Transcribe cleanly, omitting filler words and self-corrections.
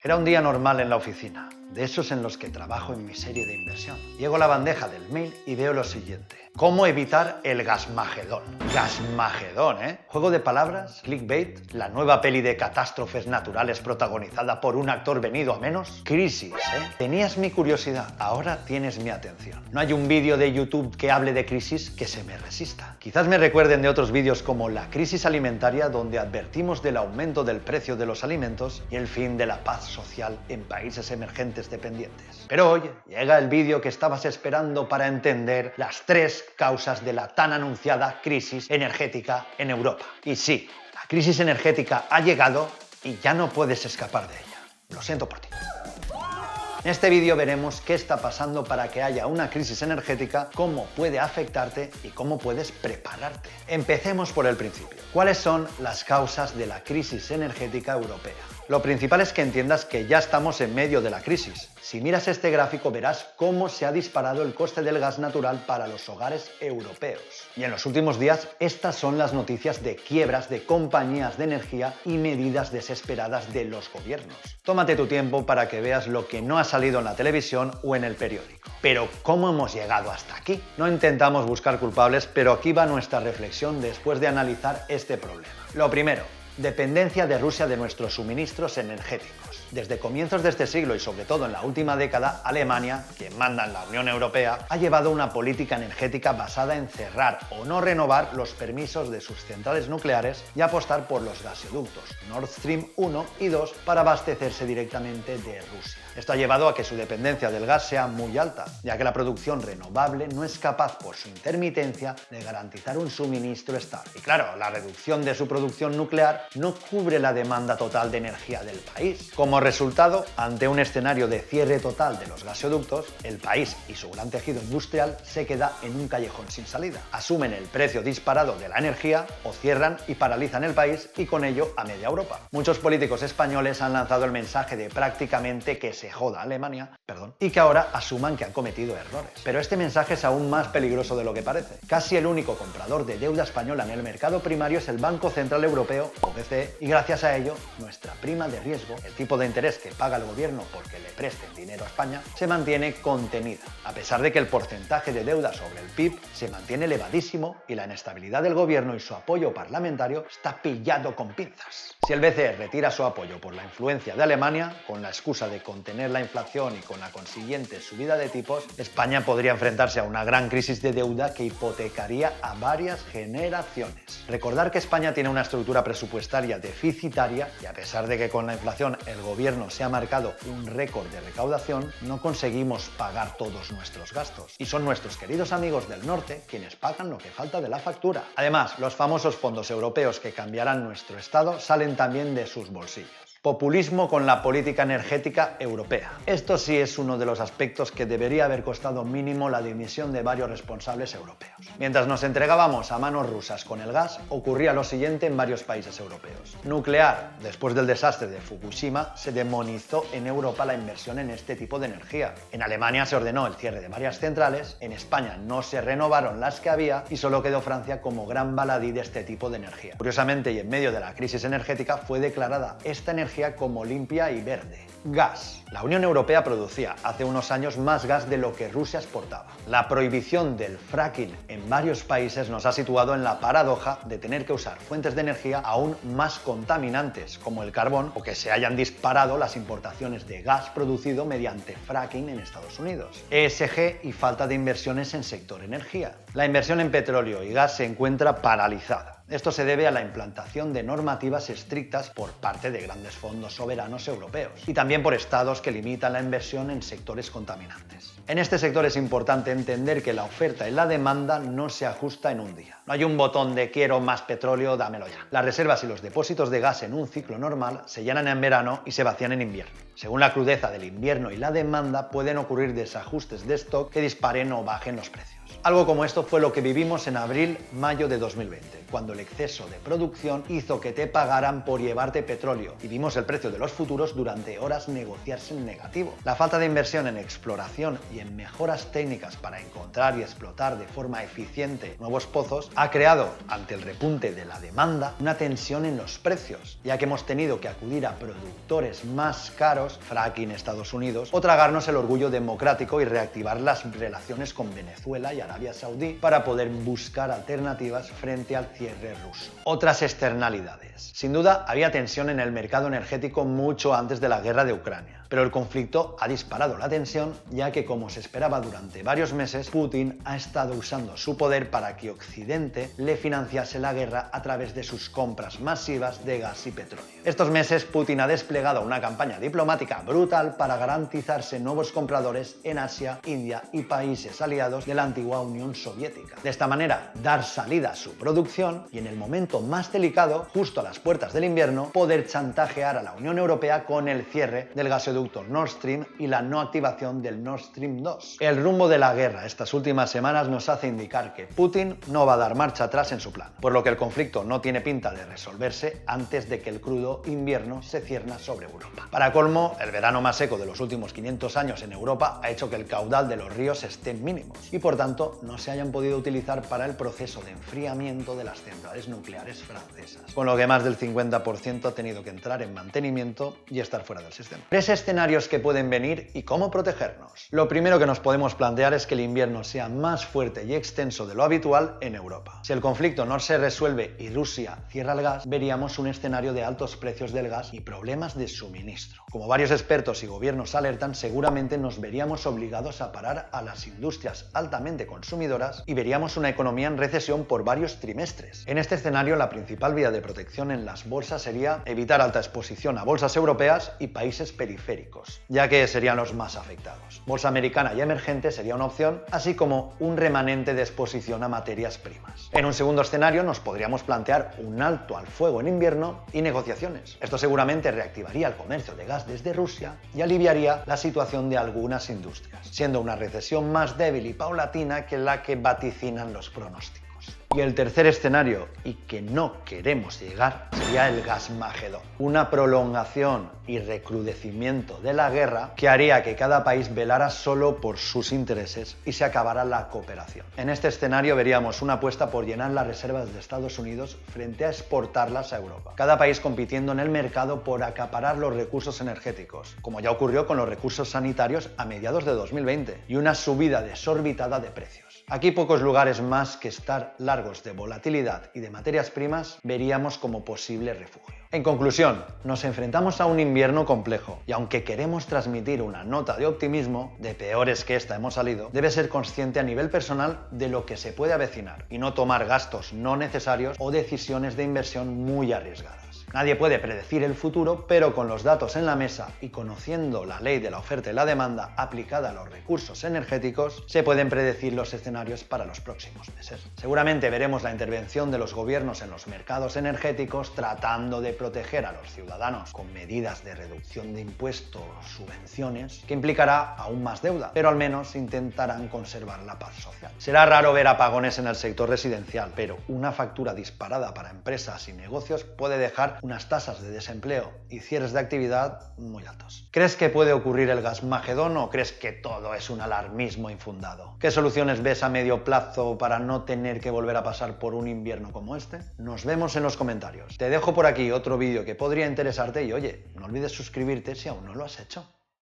Era un día normal en la oficina, de esos en los que trabajo en mi serie de inversión. Llego a la bandeja del mail y veo lo siguiente. ¿Cómo evitar el gasmagedón? Gasmagedón, ¿eh? Juego de palabras, clickbait, la nueva peli de catástrofes naturales protagonizada por un actor venido a menos. Crisis, ¿eh? Tenías mi curiosidad, ahora tienes mi atención. No hay un vídeo de YouTube que hable de crisis que se me resista. Quizás me recuerden de otros vídeos como la crisis alimentaria, donde advertimos del aumento del precio de los alimentos y el fin de la paz social en países emergentes dependientes. Pero hoy llega el vídeo que estabas esperando para entender las 3 causas de la tan anunciada crisis energética en Europa. Y sí, la crisis energética ha llegado y ya no puedes escapar de ella. Lo siento por ti. En este vídeo veremos qué está pasando para que haya una crisis energética, cómo puede afectarte y cómo puedes prepararte. Empecemos por el principio. ¿Cuáles son las causas de la crisis energética europea? Lo principal es que entiendas que ya estamos en medio de la crisis. Si miras este gráfico verás cómo se ha disparado el coste del gas natural para los hogares europeos. Y en los últimos días estas son las noticias de quiebras de compañías de energía y medidas desesperadas de los gobiernos. Tómate tu tiempo para que veas lo que no ha salido en la televisión o en el periódico. Pero ¿cómo hemos llegado hasta aquí? No intentamos buscar culpables, pero aquí va nuestra reflexión después de analizar este problema. Lo primero, dependencia de Rusia de nuestros suministros energéticos. Desde comienzos de este siglo y sobre todo en la última década, Alemania, quien manda en la Unión Europea, ha llevado una política energética basada en cerrar o no renovar los permisos de sus centrales nucleares y apostar por los gasoductos Nord Stream 1 y 2 para abastecerse directamente de Rusia. Esto ha llevado a que su dependencia del gas sea muy alta, ya que la producción renovable no es capaz por su intermitencia de garantizar un suministro estable. Y claro, la reducción de su producción nuclear no cubre la demanda total de energía del país. Como resultado, ante un escenario de cierre total de los gasoductos, el país y su gran tejido industrial se queda en un callejón sin salida. Asumen el precio disparado de la energía o cierran y paralizan el país y con ello a media Europa. Muchos políticos españoles han lanzado el mensaje de prácticamente que se joda Alemania, y que ahora asuman que han cometido errores. Pero este mensaje es aún más peligroso de lo que parece. Casi el único comprador de deuda española en el mercado primario es el Banco Central Europeo, o BCE, y gracias a ello, nuestra prima de riesgo, el tipo de interés que paga el gobierno porque le presten dinero a España, se mantiene contenida, a pesar de que el porcentaje de deuda sobre el PIB se mantiene elevadísimo y la inestabilidad del gobierno y su apoyo parlamentario está pillado con pinzas. Si el BCE retira su apoyo por la influencia de Alemania, con la excusa de contener la inflación y con la consiguiente subida de tipos, España podría enfrentarse a una gran crisis de deuda que hipotecaría a varias generaciones. Recordar que España tiene una estructura presupuestaria deficitaria y a pesar de que con la inflación el gobierno se ha marcado un récord de recaudación, no conseguimos pagar todos nuestros gastos. Y son nuestros queridos amigos del norte quienes pagan lo que falta de la factura. Además, los famosos fondos europeos que cambiarán nuestro estado salen también de sus bolsillos. Populismo con la política energética europea. Esto sí es uno de los aspectos que debería haber costado mínimo la dimisión de varios responsables europeos. Mientras nos entregábamos a manos rusas con el gas, ocurría lo siguiente en varios países europeos. Nuclear. Después del desastre de Fukushima, se demonizó en Europa la inversión en este tipo de energía. En Alemania se ordenó el cierre de varias centrales, en España no se renovaron las que había y solo quedó Francia como gran baladí de este tipo de energía. Curiosamente, y en medio de la crisis energética, fue declarada esta energía como limpia y verde. Gas. La Unión Europea producía hace unos años más gas de lo que Rusia exportaba. La prohibición del fracking en varios países nos ha situado en la paradoja de tener que usar fuentes de energía aún más contaminantes, como el carbón, o que se hayan disparado las importaciones de gas producido mediante fracking en Estados Unidos. ESG y falta de inversiones en sector energía. La inversión en petróleo y gas se encuentra paralizada. Esto se debe a la implantación de normativas estrictas por parte de grandes fondos soberanos europeos y también por estados que limitan la inversión en sectores contaminantes. En este sector es importante entender que la oferta y la demanda no se ajusta en un día. No hay un botón de quiero más petróleo, dámelo ya. Las reservas y los depósitos de gas en un ciclo normal se llenan en verano y se vacían en invierno. Según la crudeza del invierno y la demanda, pueden ocurrir desajustes de stock que disparen o bajen los precios. Algo como esto fue lo que vivimos en abril-mayo de 2020, cuando el exceso de producción hizo que te pagaran por llevarte petróleo y vimos el precio de los futuros durante horas negociarse en negativo. La falta de inversión en exploración y en mejoras técnicas para encontrar y explotar de forma eficiente nuevos pozos ha creado, ante el repunte de la demanda, una tensión en los precios, ya que hemos tenido que acudir a productores más caros, fracking Estados Unidos, o tragarnos el orgullo democrático y reactivar las relaciones con Venezuela y Arabia Saudí para poder buscar alternativas frente al cierre ruso. Otras externalidades. Sin duda, había tensión en el mercado energético mucho antes de la guerra de Ucrania. Pero el conflicto ha disparado la tensión, ya que, como se esperaba durante varios meses, Putin ha estado usando su poder para que Occidente le financiase la guerra a través de sus compras masivas de gas y petróleo. Estos meses, Putin ha desplegado una campaña diplomática brutal para garantizarse nuevos compradores en Asia, India y países aliados de la antigua Unión Soviética. De esta manera, dar salida a su producción y, en el momento más delicado, justo a las puertas del invierno, poder chantajear a la Unión Europea con el cierre del gasoducto Nord Stream y la no activación del Nord Stream 2. El rumbo de la guerra estas últimas semanas nos hace indicar que Putin no va a dar marcha atrás en su plan, por lo que el conflicto no tiene pinta de resolverse antes de que el crudo invierno se cierna sobre Europa. Para colmo, el verano más seco de los últimos 500 años en Europa ha hecho que el caudal de los ríos esté en mínimos y, por tanto, no se hayan podido utilizar para el proceso de enfriamiento de las centrales nucleares francesas, con lo que más del 50% ha tenido que entrar en mantenimiento y estar fuera del sistema. Escenarios que pueden venir y cómo protegernos. Lo primero que nos podemos plantear es que el invierno sea más fuerte y extenso de lo habitual en Europa. Si el conflicto no se resuelve y Rusia cierra el gas, veríamos un escenario de altos precios del gas y problemas de suministro. Como varios expertos y gobiernos alertan, seguramente nos veríamos obligados a parar a las industrias altamente consumidoras y veríamos una economía en recesión por varios trimestres. En este escenario, la principal vía de protección en las bolsas sería evitar alta exposición a bolsas europeas y países periféricos, ya que serían los más afectados. Bolsa americana y emergente sería una opción, así como un remanente de exposición a materias primas. En un segundo escenario nos podríamos plantear un alto al fuego en invierno y negociaciones. Esto seguramente reactivaría el comercio de gas desde Rusia y aliviaría la situación de algunas industrias, siendo una recesión más débil y paulatina que la que vaticinan los pronósticos. Y el tercer escenario, y que no queremos llegar, sería el Gasmagedón, una prolongación y recrudecimiento de la guerra que haría que cada país velara solo por sus intereses y se acabara la cooperación. En este escenario veríamos una apuesta por llenar las reservas de Estados Unidos frente a exportarlas a Europa, cada país compitiendo en el mercado por acaparar los recursos energéticos, como ya ocurrió con los recursos sanitarios a mediados de 2020, y una subida desorbitada de precios. Aquí pocos lugares más que estar largos de volatilidad y de materias primas veríamos como posible refugio. En conclusión, nos enfrentamos a un invierno complejo y aunque queremos transmitir una nota de optimismo, de peores que esta hemos salido, debe ser consciente a nivel personal de lo que se puede avecinar y no tomar gastos no necesarios o decisiones de inversión muy arriesgadas. Nadie puede predecir el futuro, pero con los datos en la mesa y conociendo la ley de la oferta y la demanda aplicada a los recursos energéticos, se pueden predecir los escenarios para los próximos meses. Seguramente veremos la intervención de los gobiernos en los mercados energéticos tratando de proteger a los ciudadanos con medidas de reducción de impuestos o subvenciones, que implicará aún más deuda, pero al menos intentarán conservar la paz social. Será raro ver apagones en el sector residencial, pero una factura disparada para empresas y negocios puede dejar unas tasas de desempleo y cierres de actividad muy altos. ¿Crees que puede ocurrir el Gasmagedón o crees que todo es un alarmismo infundado? ¿Qué soluciones ves a medio plazo para no tener que volver a pasar por un invierno como este? Nos vemos en los comentarios. Te dejo por aquí otro vídeo que podría interesarte y oye, no olvides suscribirte si aún no lo has hecho.